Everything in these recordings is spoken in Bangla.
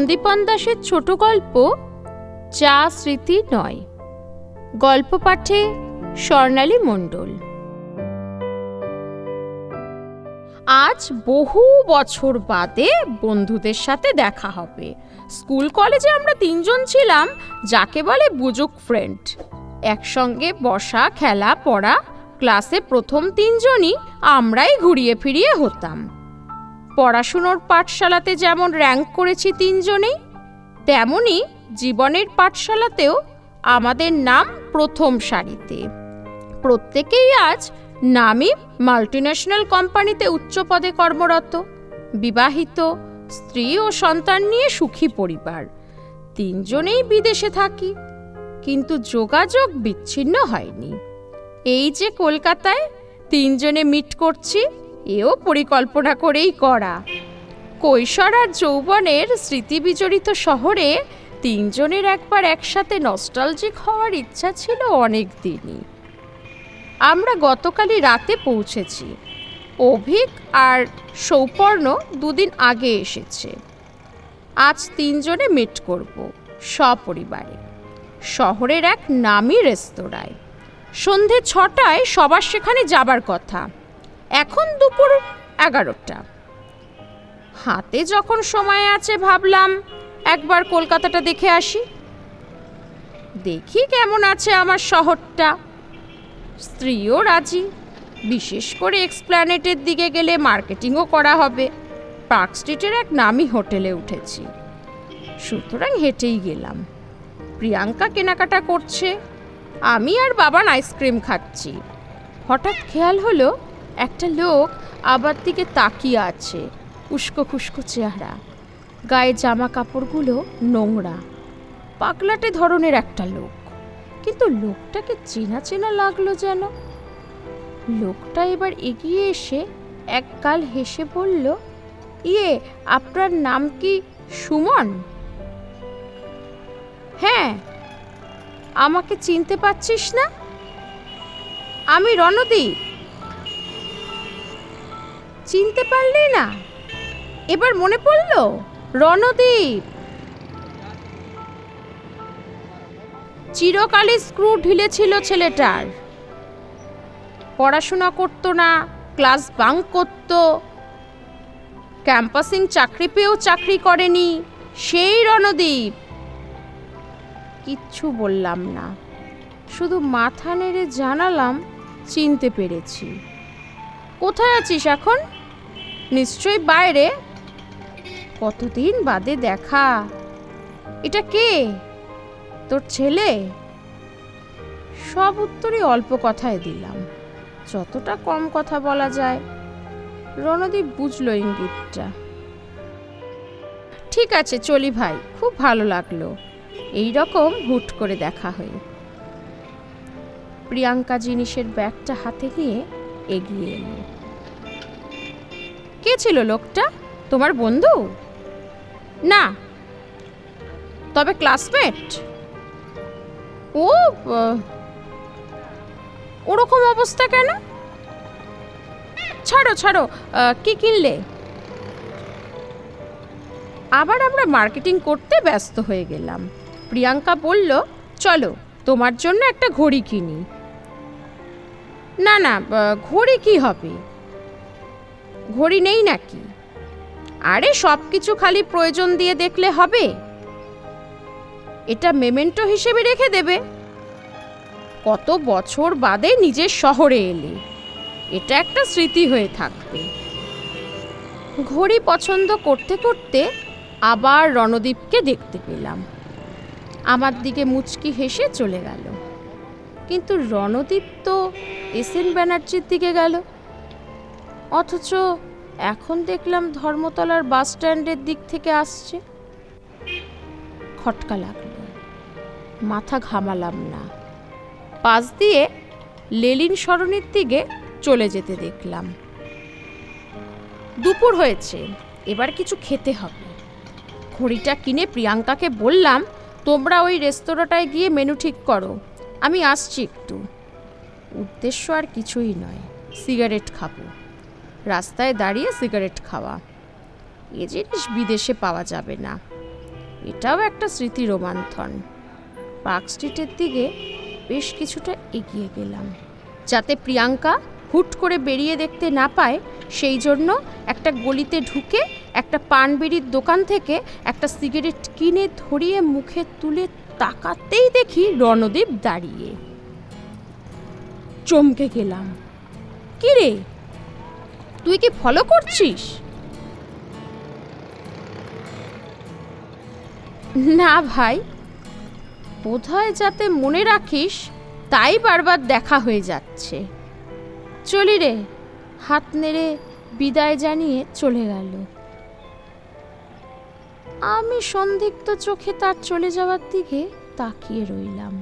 সন্দীপন দাশের ছোট গল্প যা স্মৃতি নয়। গল্প পাঠে স্বর্ণালী মণ্ডল। আজ বহু বছর বাদে বন্ধুদের সাথে দেখা হবে। স্কুল কলেজে আমরা তিনজন ছিলাম, যাকে বলে বুজুক ফ্রেন্ড। একসঙ্গে বসা, খেলা, পড়া, ক্লাসে প্রথম তিনজনই আমরাই ঘুরিয়ে ফিরিয়ে হতাম। পড়াশুনোর পাঠশালাতে যেমন র্যাঙ্ক করেছি তিনজনেই, তেমনি জীবনের পাঠশালাতেও আমাদের নাম প্রথম সারিতে। প্রত্যেকেই আজ নামী মাল্টিন্যাশনাল কোম্পানিতে উচ্চ পদে কর্মরত, বিবাহিত, স্ত্রী ও সন্তান নিয়ে সুখী পরিবার। তিনজনেই বিদেশে থাকি, কিন্তু যোগাযোগ বিচ্ছিন্ন হয়নি। এই যে কলকাতায় তিনজনে মিট করছি, এও পরিকল্পনা করেই করা। কৈশোর আর যৌবনের স্মৃতিবিজড়িত শহরে তিনজনের একবার একসাথে নস্টালজিক হওয়ার ইচ্ছা ছিল অনেক দিনই। আমরা গতকালই রাতে পৌঁছেছি। অভিক আর সৌপর্ণ দুদিন আগে এসেছে। আজ তিনজনে মিট করব সপরিবারে শহরের এক নামী রেস্তোরাঁয়। সন্ধে 6টায় সবার সেখানে যাবার কথা। এখন দুপুর 11টা। হাতে যখন সময় আছে ভাবলাম একবার কলকাতাটা দেখে আসি, দেখি কেমন আছে আমার শহরটা। স্ত্রীও রাজি, বিশেষ করে এক্সপ্ল্যানেটের দিকে গেলে মার্কেটিংও করা হবে। পার্ক স্ট্রিটের এক নামী হোটেলে উঠেছি, সুতরাং হেঁটেই গেলাম। প্রিয়াঙ্কা কেনাকাটা করছে, আমি আর বাবান আইসক্রিম খাচ্ছি। হঠাৎ খেয়াল হলো একটা লোক আবার দিকে তাকিয়ে আছে, উস্কো খুস্কো চেহারা, গায়ে জামা কাপড়গুলো নোংরা, পাগলাটে ধরনের একটা লোক। কিন্তু লোকটাকে চেনা চেনা লাগলো যেন। লোকটা এবার এগিয়ে এসে এক গাল হেসে বলল, ইয়ে, আপনার নাম কি সুমন? হ্যাঁ। আমাকে চিনতে পারছিস না? আমি রণদীপ। চিনতে পারলি না? এবার মনে পড়ল, রণদীপ। চিরকালই স্ক্রু ঢিলে ছিল ছেলেটার। পড়াশোনা করতো না, ক্লাস বাঙ্ক করত, ক্যাম্পাসিং চাকরি পেয়েও চাকরি করেনি, সেই রণদীপ। কিচ্ছু বললাম না, শুধু মাথা নেড়ে জানালাম চিনতে পেরেছি। কোথায় আছিস এখন? নিশ্চয়ই বাইরে। কতদিন বাদে দেখা। এটা কে? তোর ছেলে? সব উত্তরই অল্প কথায় দিলাম, যতটা কম কথা বলা যায়। রণদীপ বুঝলো ইঙ্গিতটা। ঠিক আছে, চলি ভাই, খুব ভালো লাগলো এই রকম হুট করে দেখা হয়ে। প্রিয়াঙ্কা জিনিসের ব্যাগটা হাতে নিয়ে এগিয়ে এলো। কে ছিল লোকটা? তোমার বন্ধু? না। তবে ক্লাসমেট? ও, ওরকম অবস্থা কেন? ছাড়ো ছাড়ো, কি কিনলে? আবার আমরা মার্কেটিং করতে ব্যস্ত হয়ে গেলাম। প্রিয়াঙ্কা বলল, চলো তোমার জন্য একটা ঘড়ি কিনি। না না, ঘড়ি কি হবে? ঘড়ি নেই নাকি? আরে সব কিছু খালি প্রয়োজন দিয়ে দেখলে হবে? এটা মেমেন্টো হিসেবে রেখে দেবে। কত বছর বাদে নিজের শহরে এলে, এটা একটা স্মৃতি হয়ে থাকবে। ঘড়ি পছন্দ করতে করতে আবার রণদীপকে দেখতে পেলাম। আমার দিকে মুচকি হেসে চলে গেল। কিন্তু রণদীপ তো এসএন ব্যানার্জির দিকে গেল, অথচ এখন দেখলাম ধর্মতলার বাস স্ট্যান্ডের দিক থেকে আসছে। খটকা লাগলো, মাথা ঘামালাম না। পাশ দিয়ে লেলিন সরণির দিকে চলে যেতে দেখলাম। দুপুর হয়েছে, এবার কিছু খেতে হবে। ঘড়িটা কিনে প্রিয়াঙ্কাকে বললাম, তোমরা ওই রেস্তোরাঁটায় গিয়ে মেনু ঠিক করো, আমি আসছি একটু। উদ্দেশ্য আর কিছুই নয়, সিগারেট খাবো। রাস্তায় দাঁড়িয়ে সিগারেট খাওয়া, এ জিনিস বিদেশে পাওয়া যাবে না। এটাও একটা স্মৃতি রোমন্থন। পার্ক স্ট্রিটের দিকে বেশ কিছুটা এগিয়ে গেলাম, যাতে প্রিয়াঙ্কা হুট করে বেরিয়ে দেখতে না পায় সেই জন্য একটা গলিতে ঢুকে একটা পান বিড়ির দোকান থেকে একটা সিগারেট কিনে ধরিয়ে মুখে তুলে তাকাতেই দেখি রণদীপ দাঁড়িয়ে। চমকে গেলাম। কি রে, তুই কি ফলো করছিস? না ভাই, বোধহয় যাতে মনে রাখিস তাই বারবার দেখা হয়ে যাচ্ছে। চলি রে, হাত নেড়ে বিদায় জানিয়ে চলে গেল। আমি সন্দিগ্ধ চোখে তার চলে যাওয়ার দিকে তাকিয়ে রইলাম।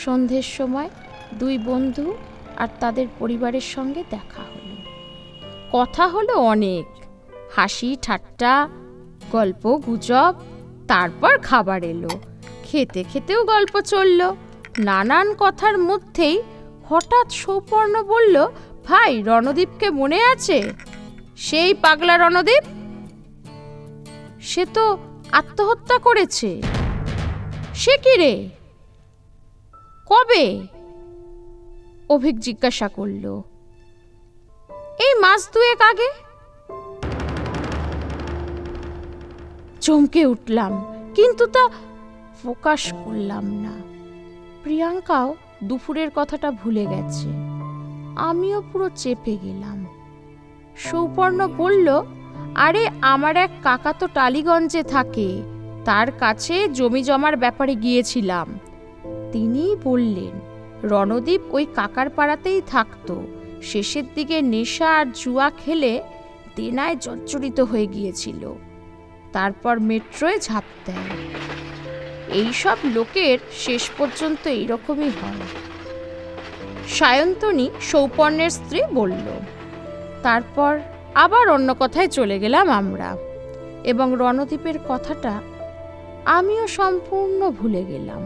সন্ধ্যের সময় দুই বন্ধু আর তাদের পরিবারের সঙ্গে দেখা হলো। কথা হলো অনেক, হাসি ঠাট্টা, গল্প গুজব, তারপর খাবার এলো। খেতে খেতেও গল্প চলল। নানান কথার মধ্যেই হঠাৎ সৌপর্ণ বলল, ভাই রণদীপকে মনে আছে? সেই পাগলা রণদীপ, সে তো আত্মহত্যা করেছে। সে কি রে, কবে? অভিক জিজ্ঞাসা করল। এই মাস দুয়েক আগে। চমকে উঠলাম, কিন্তু তা প্রকাশ করলাম না। প্রিয়াঙ্কাও দুপুরের কথাটা ভুলে গেছে। আমিও পুরো চেপে গেলাম। সৌপর্ণ বলল, আরে আমার এক কাকা তো টালিগঞ্জে থাকে, তার কাছে জমি জমার ব্যাপারে গিয়েছিলাম। তিনি বললেন রণদীপ ওই কাকার পাড়াতেই থাকতো। শেষের দিকে নেশা আর জুয়া খেলে দেনায় জর্জরিত হয়ে গিয়েছিল, তারপর মেট্রোয় ঝাঁপ দেয়। এইসব লোকের শেষ পর্যন্ত এইরকমই হয়। সায়ন্তনী সৌপর্ণের স্ত্রী বলল। তারপর আবার অন্য কথায় চলে গেলাম আমরা, এবং রণদীপের কথাটা আমিও সম্পূর্ণ ভুলে গেলাম।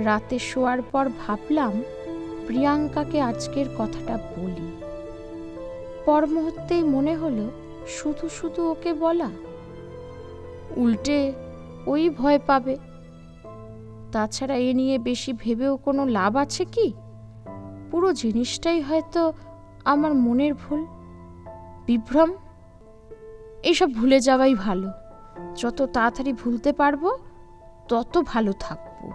রাতে শোয়ার পর ভাবলাম প্রিয়াঙ্কাকে আজকের কথাটা বলি। পর মুহূর্তেই মনে হলো শুধু শুধু ওকে বলা, উল্টে ওই ভয় পাবে। তাছাড়া এ নিয়ে বেশি ভেবেও কোনো লাভ আছে কি? পুরো জিনিসটাই হয়তো আমার মনের ভুল, বিভ্রম। এইসব ভুলে যাওয়াই ভালো। যত তাড়াতাড়ি ভুলতে পারবো তত ভালো থাকবো।